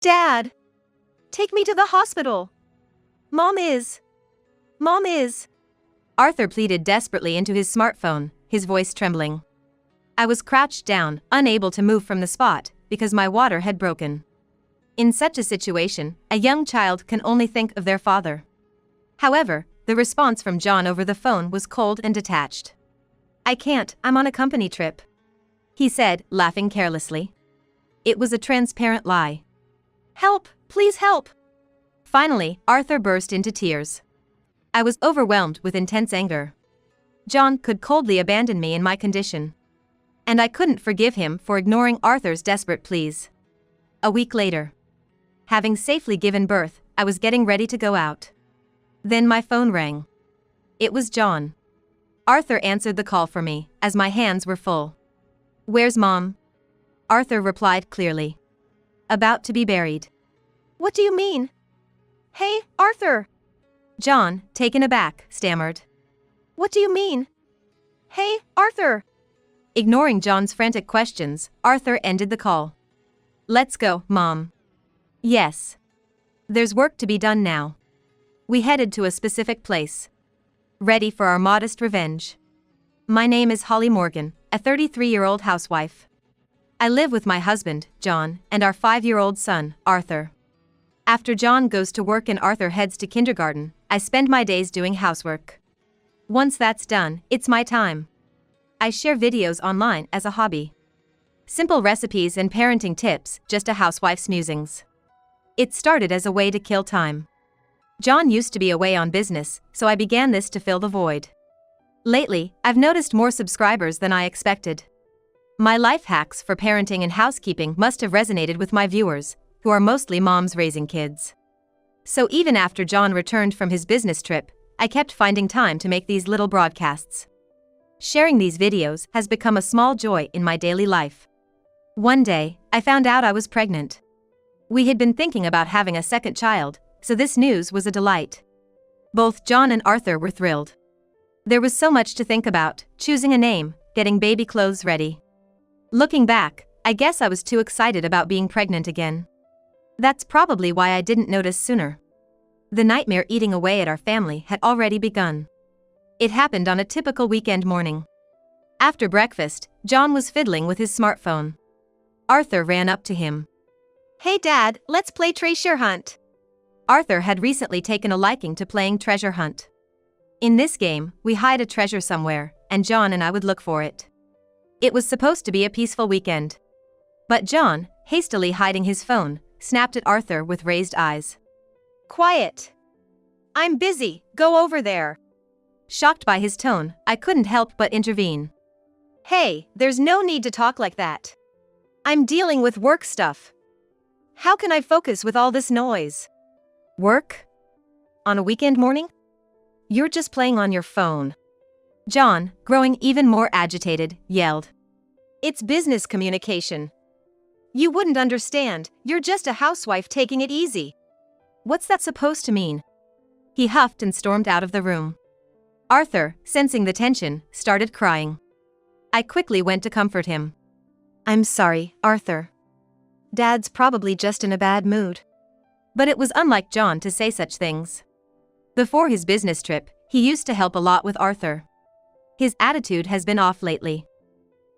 Dad! Take me to the hospital! Mom is. Arthur pleaded desperately into his smartphone, his voice trembling. I was crouched down, unable to move from the spot, because my water had broken. In such a situation, a young child can only think of their father. However, the response from John over the phone was cold and detached. I can't, I'm on a company trip, he said, laughing carelessly. It was a transparent lie. Help, please help! Finally, Arthur burst into tears. I was overwhelmed with intense anger. John could coldly abandon me in my condition. And I couldn't forgive him for ignoring Arthur's desperate pleas. A week later, having safely given birth, I was getting ready to go out. Then my phone rang. It was John. Arthur answered the call for me, as my hands were full. Where's Mom? Arthur replied clearly. About to be buried. What do you mean? Hey, Arthur! John, taken aback, stammered. What do you mean? Hey, Arthur! Ignoring John's frantic questions, Arthur ended the call. Let's go, Mom. Yes. There's work to be done now. We headed to a specific place. Ready for our modest revenge. My name is Holly Morgan, a 33-year-old housewife. I live with my husband, John, and our 5-year-old son, Arthur. After John goes to work and Arthur heads to kindergarten, I spend my days doing housework. Once that's done, it's my time. I share videos online as a hobby. Simple recipes and parenting tips, just a housewife's musings. It started as a way to kill time. John used to be away on business, so I began this to fill the void. Lately, I've noticed more subscribers than I expected. My life hacks for parenting and housekeeping must have resonated with my viewers, who are mostly moms raising kids. So even after John returned from his business trip, I kept finding time to make these little broadcasts. Sharing these videos has become a small joy in my daily life. One day, I found out I was pregnant. We had been thinking about having a second child, so this news was a delight. Both John and Arthur were thrilled. There was so much to think about, choosing a name, getting baby clothes ready. Looking back, I guess I was too excited about being pregnant again. That's probably why I didn't notice sooner. The nightmare eating away at our family had already begun. It happened on a typical weekend morning. After breakfast, John was fiddling with his smartphone. Arthur ran up to him. Hey Dad, let's play treasure hunt. Arthur had recently taken a liking to playing treasure hunt. In this game, we hide a treasure somewhere, and John and I would look for it. It was supposed to be a peaceful weekend. But John, hastily hiding his phone, snapped at Arthur with raised eyes. Quiet! I'm busy, go over there. Shocked by his tone, I couldn't help but intervene. Hey, there's no need to talk like that. I'm dealing with work stuff. How can I focus with all this noise? Work? On a weekend morning? You're just playing on your phone. John, growing even more agitated, yelled. It's business communication. You wouldn't understand, you're just a housewife taking it easy. What's that supposed to mean? He huffed and stormed out of the room. Arthur, sensing the tension, started crying. I quickly went to comfort him. I'm sorry, Arthur. Dad's probably just in a bad mood. But it was unlike John to say such things. Before his business trip, he used to help a lot with Arthur. His attitude has been off lately.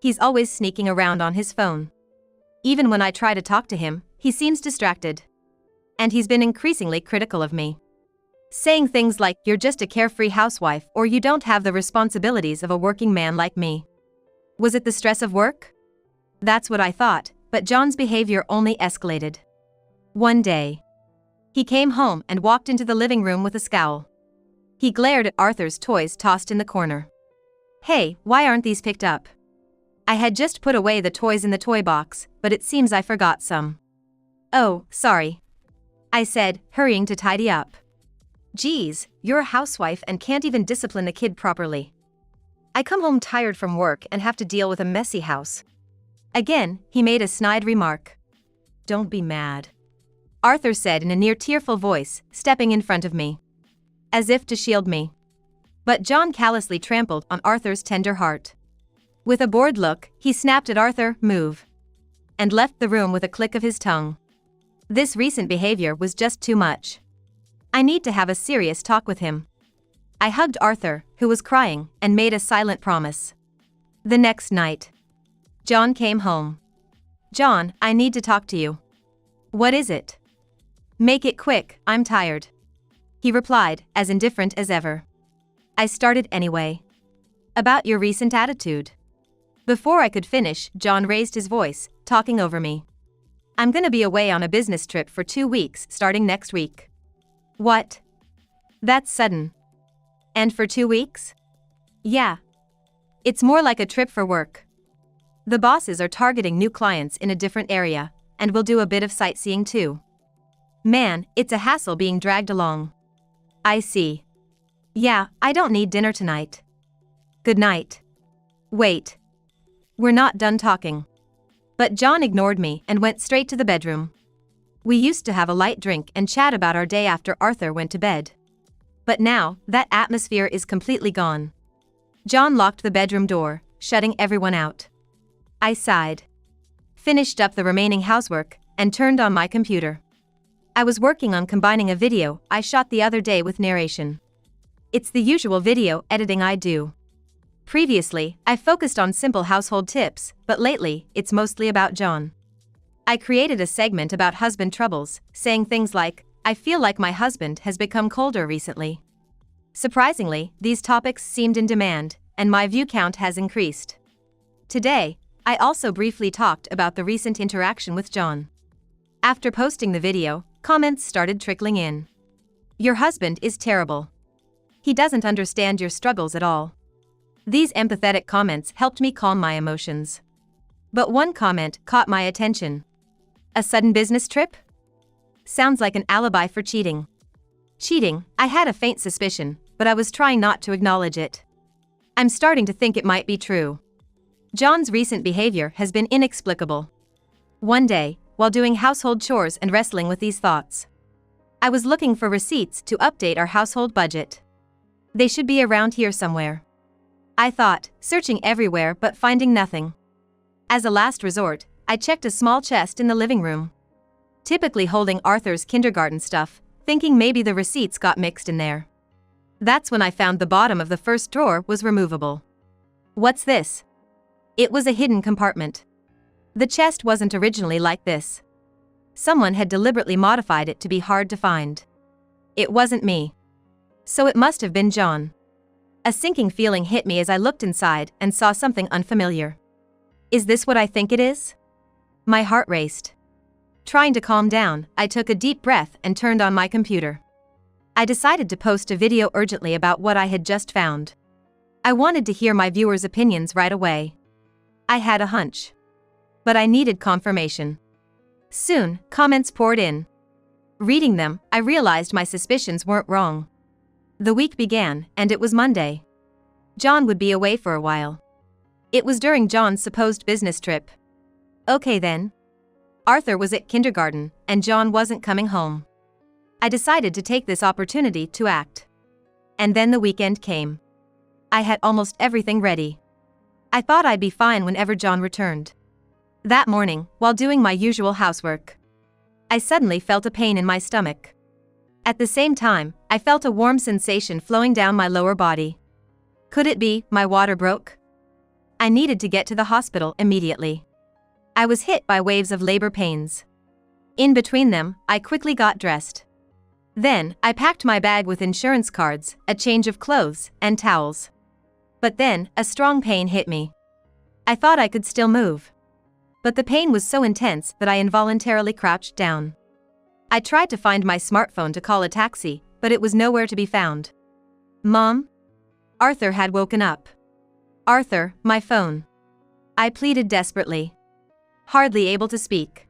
He's always sneaking around on his phone. Even when I try to talk to him, he seems distracted. And he's been increasingly critical of me. Saying things like, you're just a carefree housewife or you don't have the responsibilities of a working man like me. Was it the stress of work? That's what I thought, but John's behavior only escalated. One day, he came home and walked into the living room with a scowl. He glared at Arthur's toys tossed in the corner. Hey, why aren't these picked up? I had just put away the toys in the toy box, but it seems I forgot some. Oh, sorry, I said, hurrying to tidy up. Geez, you're a housewife and can't even discipline the kid properly. I come home tired from work and have to deal with a messy house. Again, he made a snide remark. Don't be mad, Arthur said in a near-tearful voice, stepping in front of me. As if to shield me. But John callously trampled on Arthur's tender heart. With a bored look, he snapped at Arthur, move. And left the room with a click of his tongue. This recent behavior was just too much. I need to have a serious talk with him. I hugged Arthur, who was crying, and made a silent promise. The next night, John came home. "John, I need to talk to you." "What is it?" "Make it quick, I'm tired," he replied, as indifferent as ever. I started anyway. "About your recent attitude." Before I could finish, John raised his voice, talking over me. "I'm gonna be away on a business trip for 2 weeks starting next week." "What? That's sudden." "And for 2 weeks?" "Yeah. It's more like a trip for work. The bosses are targeting new clients in a different area, and we'll do a bit of sightseeing too." "Man, it's a hassle being dragged along." "I see. Yeah, I don't need dinner tonight. Good night." "Wait. We're not done talking." But John ignored me and went straight to the bedroom. We used to have a light drink and chat about our day after Arthur went to bed. But now, that atmosphere is completely gone. John locked the bedroom door, shutting everyone out. I sighed, finished up the remaining housework, and turned on my computer. I was working on combining a video I shot the other day with narration. It's the usual video editing I do. Previously, I focused on simple household tips, but lately, it's mostly about John. I created a segment about husband troubles, saying things like, "I feel like my husband has become colder recently." Surprisingly, these topics seemed in demand, and my view count has increased. Today, I also briefly talked about the recent interaction with John. After posting the video, comments started trickling in. "Your husband is terrible. He doesn't understand your struggles at all." These empathetic comments helped me calm my emotions. But one comment caught my attention. "A sudden business trip? Sounds like an alibi for cheating." Cheating, I had a faint suspicion, but I was trying not to acknowledge it. I'm starting to think it might be true. John's recent behavior has been inexplicable. One day, while doing household chores and wrestling with these thoughts, I was looking for receipts to update our household budget. They should be around here somewhere, I thought, searching everywhere but finding nothing. As a last resort, I checked a small chest in the living room, typically holding Arthur's kindergarten stuff, thinking maybe the receipts got mixed in there. That's when I found the bottom of the first drawer was removable. What's this? It was a hidden compartment. The chest wasn't originally like this. Someone had deliberately modified it to be hard to find. It wasn't me. So it must have been John. A sinking feeling hit me as I looked inside and saw something unfamiliar. Is this what I think it is? My heart raced. Trying to calm down, I took a deep breath and turned on my computer. I decided to post a video urgently about what I had just found. I wanted to hear my viewers' opinions right away. I had a hunch, but I needed confirmation. Soon, comments poured in. Reading them, I realized my suspicions weren't wrong. The week began, and it was Monday. John would be away for a while. It was during John's supposed business trip. Okay then. Arthur was at kindergarten, and John wasn't coming home. I decided to take this opportunity to act. And then the weekend came. I had almost everything ready. I thought I'd be fine whenever John returned. That morning, while doing my usual housework, I suddenly felt a pain in my stomach. At the same time, I felt a warm sensation flowing down my lower body. Could it be my water broke? I needed to get to the hospital immediately. I was hit by waves of labor pains. In between them, I quickly got dressed. Then, I packed my bag with insurance cards, a change of clothes, and towels. But then, a strong pain hit me. I thought I could still move. But the pain was so intense that I involuntarily crouched down. I tried to find my smartphone to call a taxi, but it was nowhere to be found. Mom? Arthur had woken up. Arthur, my phone. I pleaded desperately. Hardly able to speak.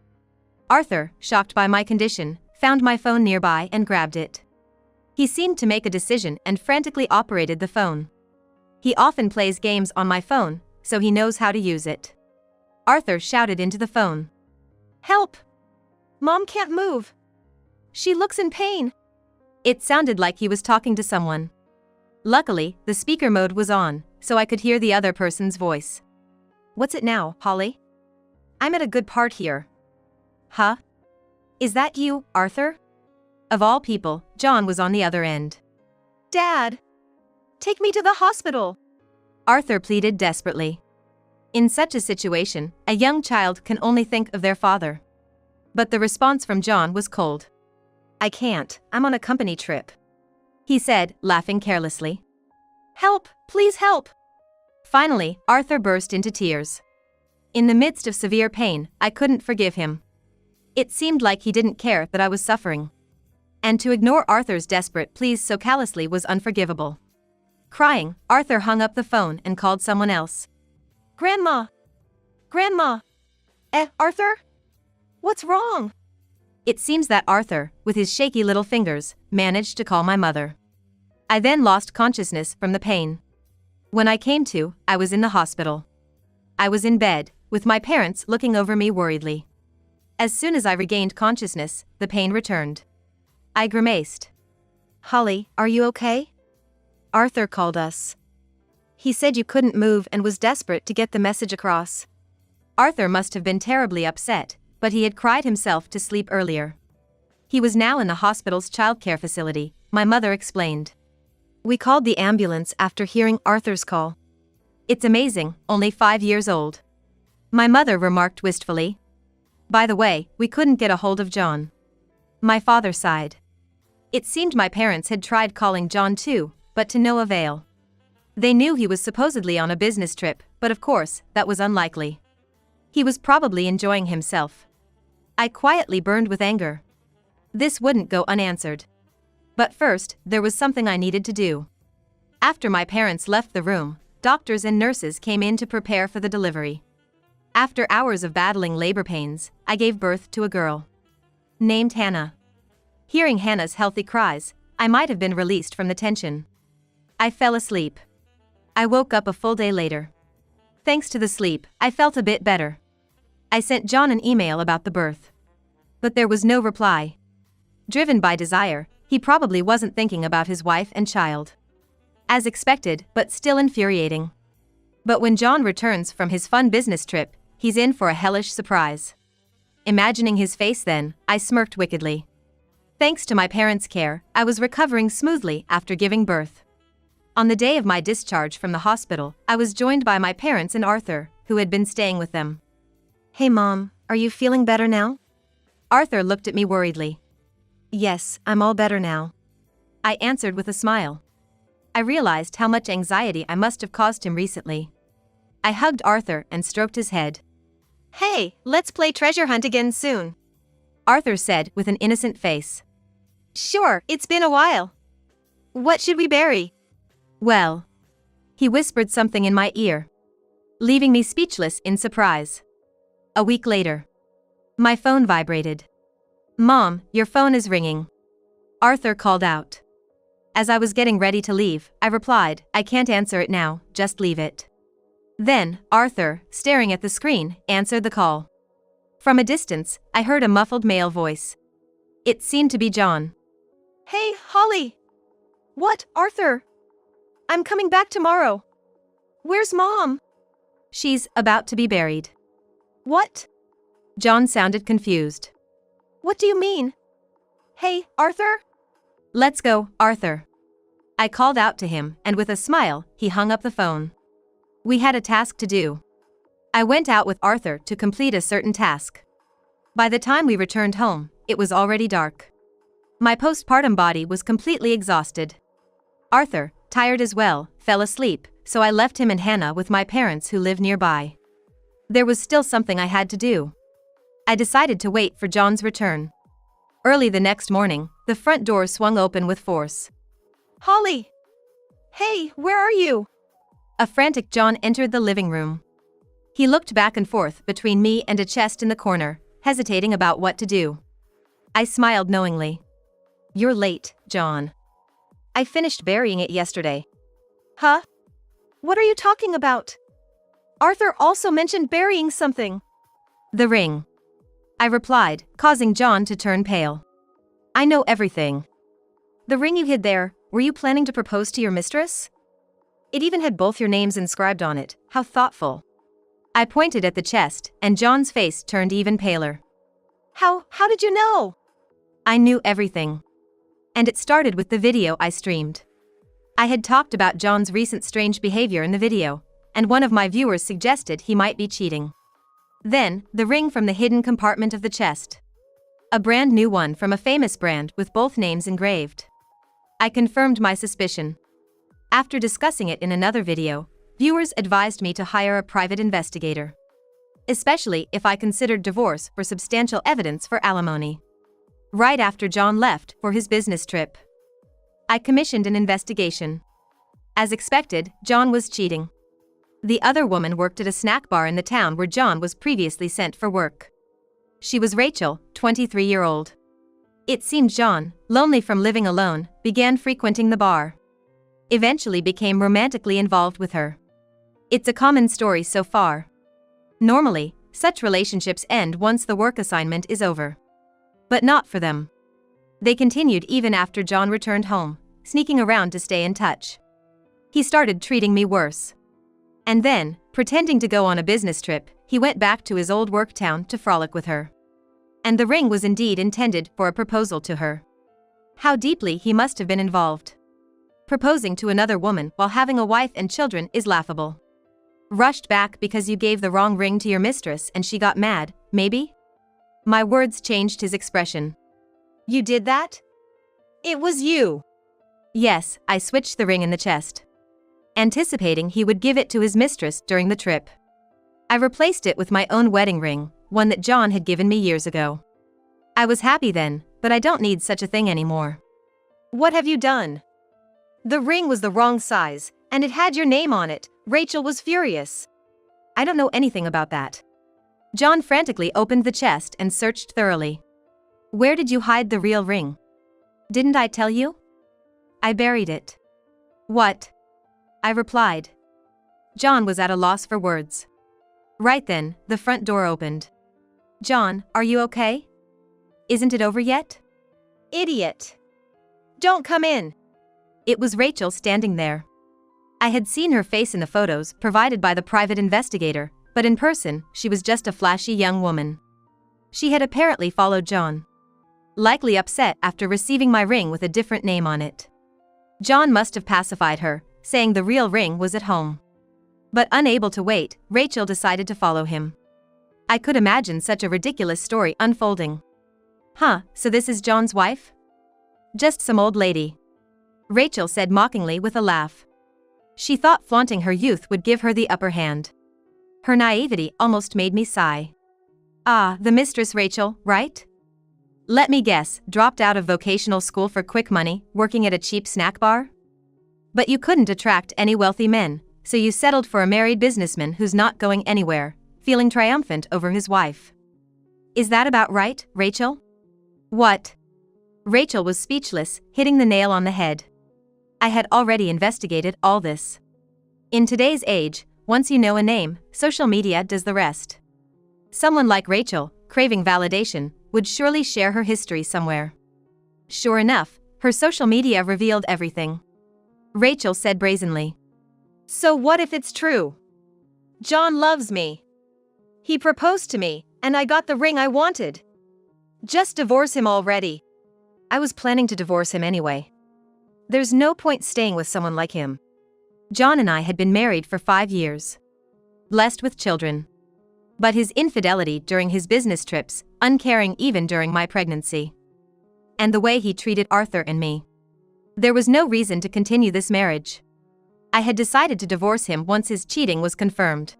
Arthur, shocked by my condition, found my phone nearby and grabbed it. He seemed to make a decision and frantically operated the phone. He often plays games on my phone, so he knows how to use it. Arthur shouted into the phone. Help! Mom can't move. She looks in pain. It sounded like he was talking to someone. Luckily, the speaker mode was on, so I could hear the other person's voice. What's it now, Holly? I'm at a good part here. Huh? Is that you, Arthur? Of all people, John was on the other end. Dad! Take me to the hospital! Arthur pleaded desperately. In such a situation, a young child can only think of their father. But the response from John was cold. I can't, I'm on a company trip, he said, laughing carelessly. Help, please help! Finally, Arthur burst into tears. In the midst of severe pain, I couldn't forgive him. It seemed like he didn't care that I was suffering. And to ignore Arthur's desperate pleas so callously was unforgivable. Crying, Arthur hung up the phone and called someone else. Grandma! Grandma! Arthur? What's wrong? It seems that Arthur, with his shaky little fingers, managed to call my mother. I then lost consciousness from the pain. When I came to, I was in the hospital. I was in bed, with my parents looking over me worriedly. As soon as I regained consciousness, the pain returned. I grimaced. Holly, are you okay? Arthur called us. He said you couldn't move and was desperate to get the message across. Arthur must have been terribly upset, but he had cried himself to sleep earlier. He was now in the hospital's childcare facility, my mother explained. We called the ambulance after hearing Arthur's call. It's amazing, only 5 years old. My mother remarked wistfully. By the way, we couldn't get a hold of John. My father sighed. It seemed my parents had tried calling John too, but to no avail. They knew he was supposedly on a business trip, but of course, that was unlikely. He was probably enjoying himself. I quietly burned with anger. This wouldn't go unanswered. But first, there was something I needed to do. After my parents left the room, doctors and nurses came in to prepare for the delivery. After hours of battling labor pains, I gave birth to a girl named Hannah. Hearing Hannah's healthy cries, I might have been released from the tension. I fell asleep. I woke up a full day later. Thanks to the sleep, I felt a bit better. I sent John an email about the birth. But there was no reply. Driven by desire, he probably wasn't thinking about his wife and child. As expected, but still infuriating. But when John returns from his fun business trip, he's in for a hellish surprise. Imagining his face then, I smirked wickedly. Thanks to my parents' care, I was recovering smoothly after giving birth. On the day of my discharge from the hospital, I was joined by my parents and Arthur, who had been staying with them. Hey Mom, are you feeling better now? Arthur looked at me worriedly. Yes, I'm all better now, I answered with a smile. I realized how much anxiety I must have caused him recently. I hugged Arthur and stroked his head. Hey, let's play treasure hunt again soon, Arthur said with an innocent face. Sure, it's been a while. What should we bury? Well, he whispered something in my ear, leaving me speechless in surprise. A week later, my phone vibrated. Mom, your phone is ringing, Arthur called out. As I was getting ready to leave, I replied, I can't answer it now, just leave it. Then, Arthur, staring at the screen, answered the call. From a distance, I heard a muffled male voice. It seemed to be John. Hey, Holly! What, Arthur? I'm coming back tomorrow. Where's Mom? She's about to be buried. What? John sounded confused. What do you mean? Hey, Arthur? Let's go, Arthur. I called out to him, and with a smile, he hung up the phone. We had a task to do. I went out with Arthur to complete a certain task. By the time we returned home, it was already dark. My postpartum body was completely exhausted. Arthur, tired as well, fell asleep, so I left him and Hannah with my parents who live nearby. There was still something I had to do. I decided to wait for John's return. Early the next morning, the front door swung open with force. Holly! Hey, where are you? A frantic John entered the living room. He looked back and forth between me and a chest in the corner, hesitating about what to do. I smiled knowingly. You're late, John. I finished burying it yesterday. Huh? What are you talking about? Arthur also mentioned burying something. The ring, I replied, causing John to turn pale. I know everything. The ring you hid there, were you planning to propose to your mistress? It even had both your names inscribed on it, how thoughtful. I pointed at the chest, and John's face turned even paler. How did you know? I knew everything. And it started with the video I streamed. I had talked about John's recent strange behavior in the video, and one of my viewers suggested he might be cheating. Then, the ring from the hidden compartment of the chest. A brand new one from a famous brand with both names engraved. I confirmed my suspicion. After discussing it in another video, viewers advised me to hire a private investigator. Especially if I considered divorce for substantial evidence for alimony. Right after John left for his business trip, I commissioned an investigation. As expected, John was cheating. The other woman worked at a snack bar in the town where John was previously sent for work. She was Rachel, 23-year-old. It seemed John, lonely from living alone, began frequenting the bar. Eventually became romantically involved with her. It's a common story so far. Normally, such relationships end once the work assignment is over. But not for them. They continued even after John returned home, sneaking around to stay in touch. He started treating me worse. And then, pretending to go on a business trip, he went back to his old work town to frolic with her. And the ring was indeed intended for a proposal to her. How deeply he must have been involved. Proposing to another woman while having a wife and children is laughable. Rushed back because you gave the wrong ring to your mistress and she got mad, maybe? My words changed his expression. You did that? It was you. Yes, I switched the ring in the chest. Anticipating he would give it to his mistress during the trip. I replaced it with my own wedding ring, one that John had given me years ago. I was happy then, but I don't need such a thing anymore. What have you done? The ring was the wrong size, and it had your name on it. Rachel was furious. I don't know anything about that. John frantically opened the chest and searched thoroughly. Where did you hide the real ring? Didn't I tell you? I buried it. What? I replied. John was at a loss for words. Right then, the front door opened. John, are you okay? Isn't it over yet? Idiot. Don't come in. It was Rachel standing there. I had seen her face in the photos provided by the private investigator, but in person, she was just a flashy young woman. She had apparently followed John. Likely upset after receiving my ring with a different name on it. John must have pacified her, saying the real ring was at home. But unable to wait, Rachel decided to follow him. I could imagine such a ridiculous story unfolding. Huh, so this is John's wife? Just some old lady. Rachel said mockingly with a laugh. She thought flaunting her youth would give her the upper hand. Her naivety almost made me sigh. Ah, the mistress Rachel, right? Let me guess, dropped out of vocational school for quick money, working at a cheap snack bar? But you couldn't attract any wealthy men, so you settled for a married businessman who's not going anywhere, feeling triumphant over his wife. Is that about right, Rachel? What? Rachel was speechless, hitting the nail on the head. I had already investigated all this. In today's age, once you know a name, social media does the rest. Someone like Rachel, craving validation, would surely share her history somewhere. Sure enough, her social media revealed everything. Rachel said brazenly. So what if it's true? John loves me. He proposed to me, and I got the ring I wanted. Just divorce him already. I was planning to divorce him anyway. There's no point staying with someone like him. John and I had been married for 5 years. Blessed with children. But his infidelity during his business trips, uncaring even during my pregnancy. And the way he treated Arthur and me. There was no reason to continue this marriage. I had decided to divorce him once his cheating was confirmed.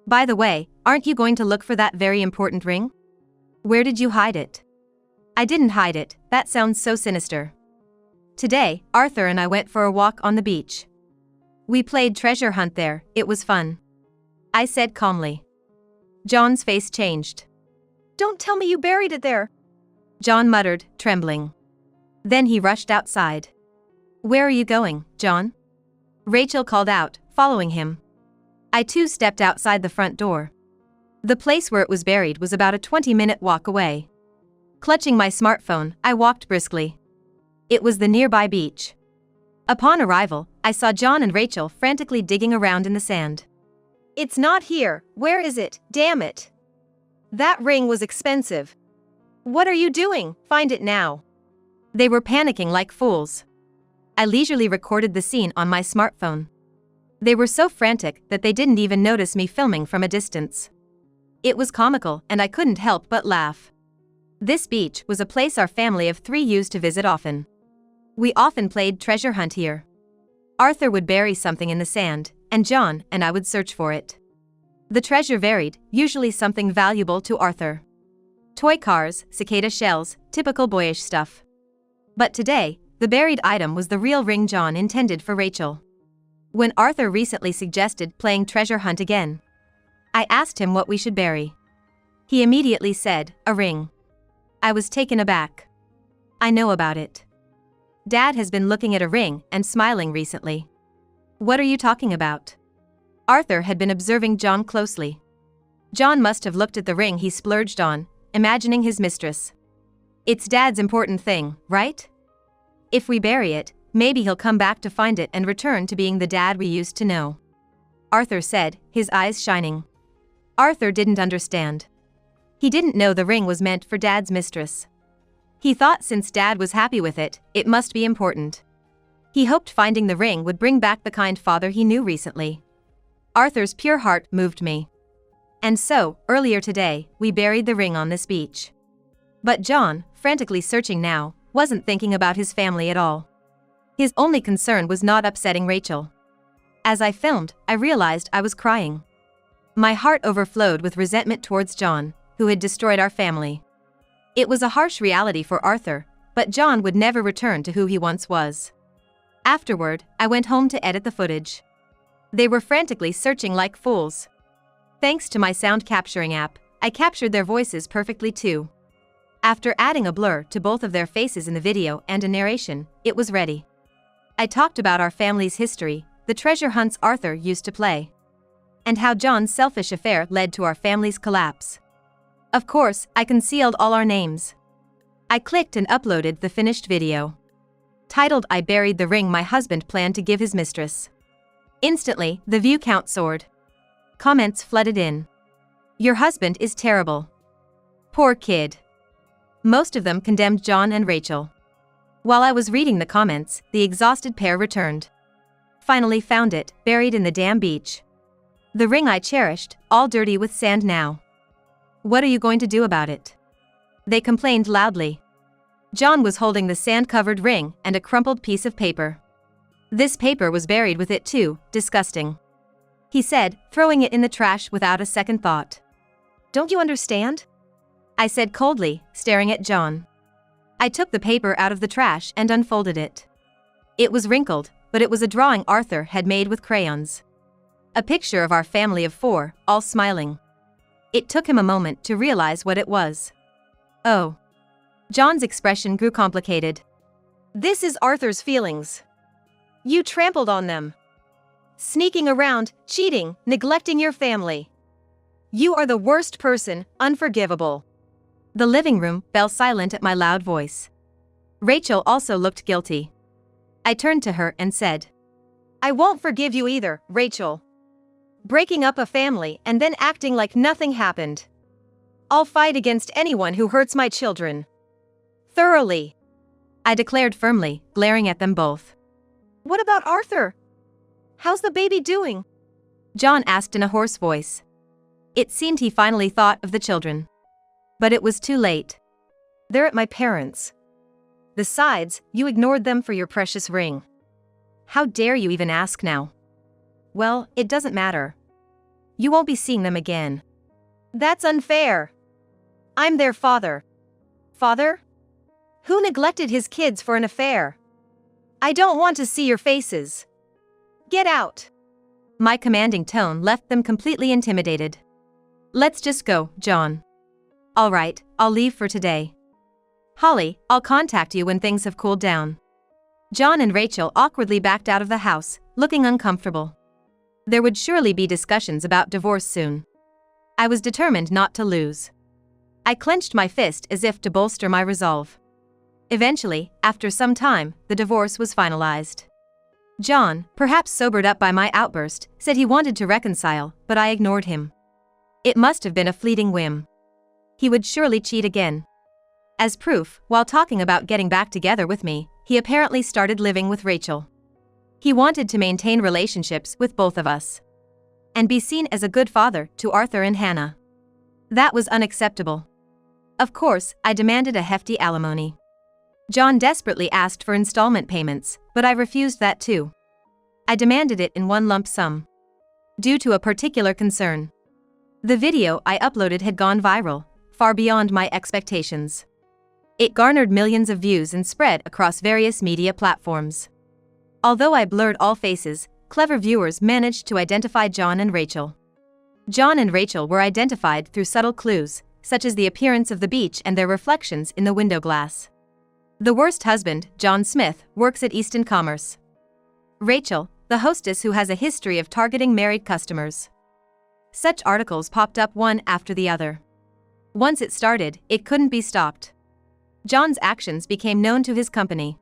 By the way, aren't you going to look for that very important ring? Where did you hide it? I didn't hide it, that sounds so sinister. Today, Arthur and I went for a walk on the beach. We played treasure hunt there, it was fun. I said calmly. John's face changed. Don't tell me you buried it there. John muttered, trembling. Then he rushed outside. Where are you going, John? Rachel called out, following him. I too stepped outside the front door. The place where it was buried was about a 20-minute walk away. Clutching my smartphone, I walked briskly. It was the nearby beach. Upon arrival, I saw John and Rachel frantically digging around in the sand. It's not here, where is it, damn it? That ring was expensive. What are you doing? Find it now. They were panicking like fools. I leisurely recorded the scene on my smartphone. They were so frantic that they didn't even notice me filming from a distance. It was comical, and I couldn't help but laugh. This beach was a place our family of 3 used to visit often. We often played treasure hunt here. Arthur would bury something in the sand, and John and I would search for it. The treasure varied, usually something valuable to Arthur. Toy cars, cicada shells, typical boyish stuff. But today, the buried item was the real ring John intended for Rachel. When Arthur recently suggested playing treasure hunt again, I asked him what we should bury. He immediately said, "A ring." I was taken aback. I know about it. Dad has been looking at a ring and smiling recently. What are you talking about? Arthur had been observing John closely. John must have looked at the ring he splurged on, imagining his mistress. It's Dad's important thing, right? If we bury it, maybe he'll come back to find it and return to being the dad we used to know. Arthur said, his eyes shining. Arthur didn't understand. He didn't know the ring was meant for Dad's mistress. He thought since Dad was happy with it, it must be important. He hoped finding the ring would bring back the kind father he knew recently. Arthur's pure heart moved me. And so, earlier today, we buried the ring on this beach. But John, frantically searching now, wasn't thinking about his family at all. His only concern was not upsetting Rachel. As I filmed, I realized I was crying. My heart overflowed with resentment towards John, who had destroyed our family. It was a harsh reality for Arthur, but John would never return to who he once was. Afterward, I went home to edit the footage. They were frantically searching like fools. Thanks to my sound capturing app, I captured their voices perfectly too. After adding a blur to both of their faces in the video and a narration, it was ready. I talked about our family's history, the treasure hunts Arthur used to play, and how John's selfish affair led to our family's collapse. Of course, I concealed all our names. I clicked and uploaded the finished video. Titled "I Buried the Ring My Husband Planned to Give His Mistress." Instantly, the view count soared. Comments flooded in. "Your husband is terrible. Poor kid." Most of them condemned John and Rachel. While I was reading the comments, the exhausted pair returned. Finally found it, buried in the damn beach. The ring I cherished, all dirty with sand now. What are you going to do about it? They complained loudly. John was holding the sand-covered ring and a crumpled piece of paper. This paper was buried with it too, disgusting. He said, throwing it in the trash without a second thought. Don't you understand? I said coldly, staring at John. I took the paper out of the trash and unfolded it. It was wrinkled, but it was a drawing Arthur had made with crayons. A picture of our family of 4, all smiling. It took him a moment to realize what it was. Oh. John's expression grew complicated. This is Arthur's feelings. You trampled on them. Sneaking around, cheating, neglecting your family. You are the worst person, unforgivable. The living room fell silent at my loud voice. Rachel also looked guilty. I turned to her and said, I won't forgive you either, Rachel. Breaking up a family and then acting like nothing happened. I'll fight against anyone who hurts my children. Thoroughly. I declared firmly, glaring at them both. What about Arthur? How's the baby doing? John asked in a hoarse voice. It seemed he finally thought of the children. But it was too late. They're at my parents'. Besides, you ignored them for your precious ring. How dare you even ask now? Well, it doesn't matter. You won't be seeing them again. That's unfair. I'm their father. Father? Who neglected his kids for an affair? I don't want to see your faces. Get out. My commanding tone left them completely intimidated. Let's just go, John. All right, I'll leave for today. Holly, I'll contact you when things have cooled down. John and Rachel awkwardly backed out of the house, looking uncomfortable. There would surely be discussions about divorce soon. I was determined not to lose. I clenched my fist as if to bolster my resolve. Eventually, after some time, the divorce was finalized. John, perhaps sobered up by my outburst, said he wanted to reconcile, but I ignored him. It must have been a fleeting whim. He would surely cheat again. As proof, while talking about getting back together with me, he apparently started living with Rachel. He wanted to maintain relationships with both of us and be seen as a good father to Arthur and Hannah. That was unacceptable. Of course, I demanded a hefty alimony. John desperately asked for installment payments, but I refused that too. I demanded it in one lump sum, due to a particular concern. The video I uploaded had gone viral, far beyond my expectations. It garnered millions of views and spread across various media platforms. Although I blurred all faces, clever viewers managed to identify John and Rachel. John and Rachel were identified through subtle clues, such as the appearance of the beach and their reflections in the window glass. The worst husband, John Smith, works at Easton Commerce. Rachel, the hostess who has a history of targeting married customers. Such articles popped up one after the other. Once it started, it couldn't be stopped. John's actions became known to his company.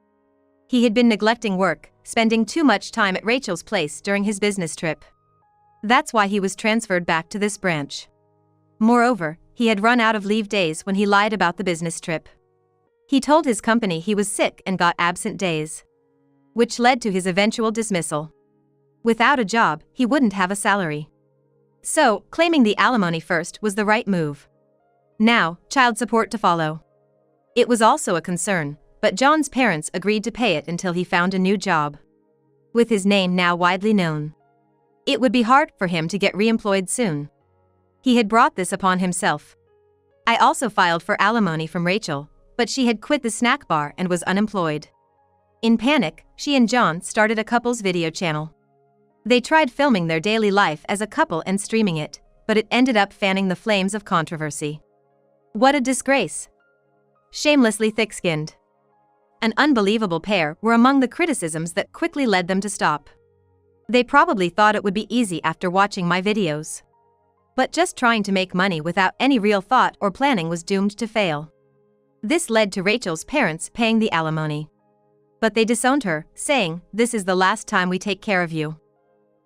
He had been neglecting work, spending too much time at Rachel's place during his business trip. That's why he was transferred back to this branch. Moreover, he had run out of leave days when he lied about the business trip. He told his company he was sick and got absent days, which led to his eventual dismissal. Without a job, he wouldn't have a salary. So, claiming the alimony first was the right move. Now, child support to follow. It was also a concern, but John's parents agreed to pay it until he found a new job. With his name now widely known, it would be hard for him to get reemployed soon. He had brought this upon himself. I also filed for alimony from Rachel, but she had quit the snack bar and was unemployed. In panic, she and John started a couple's video channel. They tried filming their daily life as a couple and streaming it, but it ended up fanning the flames of controversy. What a disgrace! Shamelessly thick-skinned. An unbelievable pair were among the criticisms that quickly led them to stop. They probably thought it would be easy after watching my videos. But just trying to make money without any real thought or planning was doomed to fail. This led to Rachel's parents paying the alimony. But they disowned her, saying, "This is the last time we take care of you."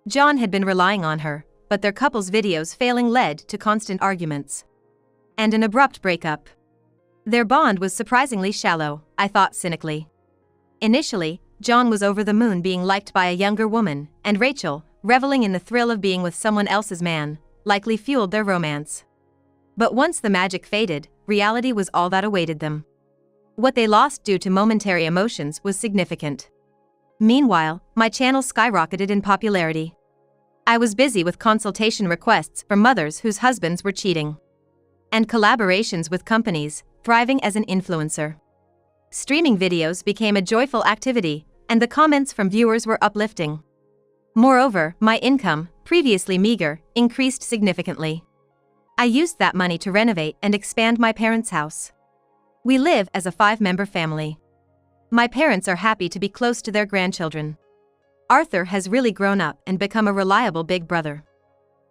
John had been relying on her, but their couple's videos failing led to constant arguments and an abrupt breakup. Their bond was surprisingly shallow, I thought cynically. Initially, John was over the moon being liked by a younger woman, and Rachel, reveling in the thrill of being with someone else's man, likely fueled their romance. But once the magic faded, reality was all that awaited them. What they lost due to momentary emotions was significant. Meanwhile, my channel skyrocketed in popularity. I was busy with consultation requests from mothers whose husbands were cheating, and collaborations with companies, thriving as an influencer. Streaming videos became a joyful activity, and the comments from viewers were uplifting. Moreover, my income, previously meager, increased significantly. I used that money to renovate and expand my parents' house. We live as a 5-member family. My parents are happy to be close to their grandchildren. Arthur has really grown up and become a reliable big brother.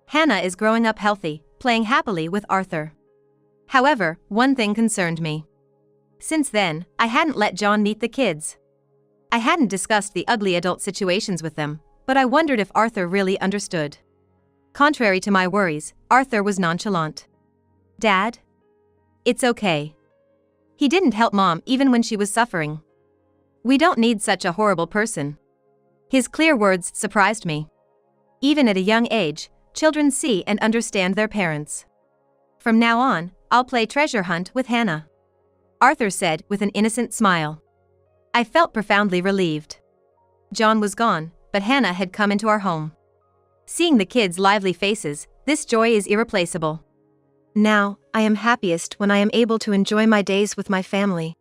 Hannah is growing up healthy, playing happily with Arthur. However, one thing concerned me. Since then, I hadn't let John meet the kids. I hadn't discussed the ugly adult situations with them, but I wondered if Arthur really understood. Contrary to my worries, Arthur was nonchalant. "Dad? It's okay. He didn't help Mom even when she was suffering. We don't need such a horrible person." His clear words surprised me. Even at a young age, children see and understand their parents. "From now on, I'll play treasure hunt with Hannah," Arthur said with an innocent smile. I felt profoundly relieved. John was gone, but Hannah had come into our home. Seeing the kids' lively faces, this joy is irreplaceable. Now, I am happiest when I am able to enjoy my days with my family.